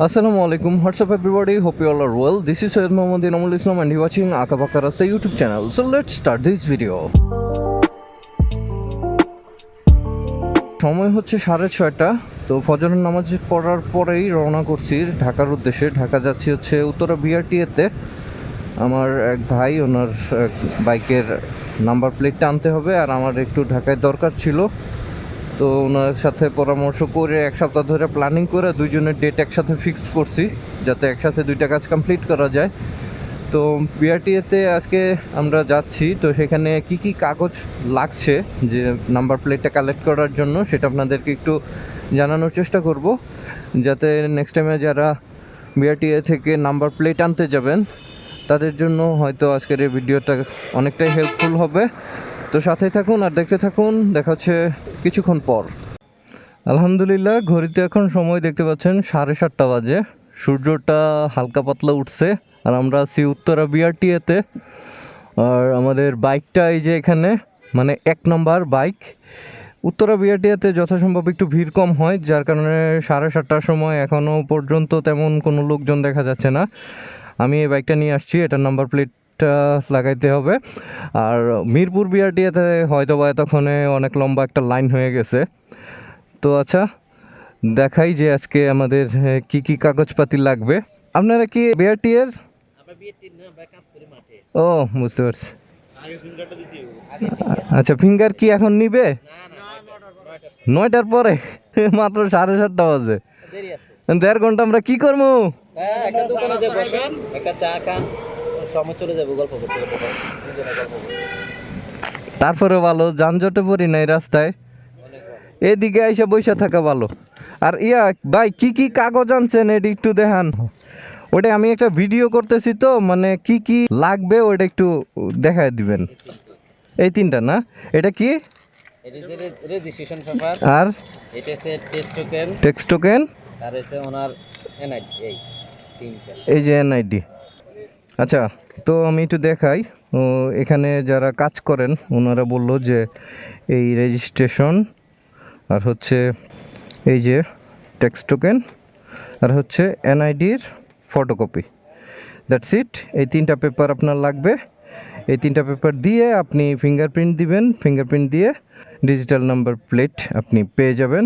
Assalamu alaikum. What's up, everybody? Hope you all are well. This is Syed Mohammad Inamul Islam, and you're watching Akabaka Rasta YouTube channel. So let's start this video. সময় হচ্ছে 6:30। তো ফজরের নামাজ পড়ার পরেই রওনা করছি ঢাকার উদ্দেশ্যে। ঢাকা যাচ্ছি হচ্ছে উত্তরা বিআরটিএতে। আমার এক ভাই, ওনার বাইকের নাম্বার প্লেটটা আনতে হবে, আর আমার একটু ঢাকায় দরকার ছিল। তো ওনার সাথে পরামর্শ করে এক সপ্তাহ ধরে প্ল্যানিং করে দুইজনের ডেট একসাথে ফিক্সড করছি, যাতে একসাথে দুইটা কাজ কমপ্লিট করা যায়। তো বিআরটিএতে আজকে আমরা যাচ্ছি। তো সেখানে কি কি কাগজ লাগছে যে নাম্বার প্লেটটা কালেক্ট করার জন্য, সেটা আপনাদেরকে একটু জানানোর চেষ্টা করব, যাতে নেক্সট টাইমে যারা বিআরটিএ থেকে নাম্বার প্লেট আনতে যাবেন তাদের জন্য হয়তো আজকের এই ভিডিওটা অনেকটাই হেল্পফুল হবে। তো সাথেই থাকুন আর দেখতে থাকুন। দেখা হচ্ছে কিছুক্ষণ পর। আলহামদুলিল্লাহ, ঘড়িতে এখন সময় দেখতে পাচ্ছেন 7:30 বাজে। সূর্যটা হালকা পাতলা উঠছে, আর আমরা আছি উত্তরা বিআরটিএতে। আর আমাদের বাইকটা এই যে এখানে, মানে 1 নম্বর বাইক। উত্তরা বিআরটিএতে যথাসম্ভব একটু ভিড় কম হয়, যার কারণে 7:30টার সময় এখনও পর্যন্ত তেমন কোনো লোকজন দেখা যাচ্ছে না। আমি এই বাইকটা নিয়ে আসছি, এটার নাম্বার প্লেটটা লাগাইতে হবে। আর মিরপুর বিআরটিএতে হয়তো বা এতক্ষণে অনেক লম্বা একটা লাইন হয়ে গেছে। তো আচ্ছা, দেখাই যে আজকে আমাদের কি কি কাগজপাতি লাগবে। আপনারা কি বিআরটিএর? ও, বুঝতে পারছি। আচ্ছা, ফিঙ্গার কি এখন নিবে? 9টার পরে? মাত্র 7:30 বাজে, 1.5 ঘন্টা আমরা কি করবো? তারপরে ভালো, যানজটে পড়ি নাই রাস্তায়, এদিকে আইসা বসে থাকা ভালো। আর ভাই, কি কি কাগজ আনছেন এটি একটু দেখান। ওটা আমি একটা ভিডিও করতেছি, তো মানে কি কি লাগবে ওটা একটু দেখায় দিবেন। এই 3টা না? এটা কি? রেজিস্ট্রেশন পেপার, আর এটা হচ্ছে টেক্সট টোকেন, আর হচ্ছে ওনার এনআইডি। এই 3টা, এই যে এনআইডি। আচ্ছা, তো আমি একটু দেখাই। এখানে যারা কাজ করেন ওনারা বললো যে এই রেজিস্ট্রেশন, আর হচ্ছে এই যে টেক্সট টোকেন, আর হচ্ছে এনআইডির ফটোকপি। That's it. এই 3টা পেপার আপনার লাগবে। এই 3টা পেপার দিয়ে আপনি ফিঙ্গারপ্রিন্ট দিবেন। ফিঙ্গারপ্রিন্ট দিয়ে ডিজিটাল নাম্বার প্লেট আপনি পেয়ে যাবেন।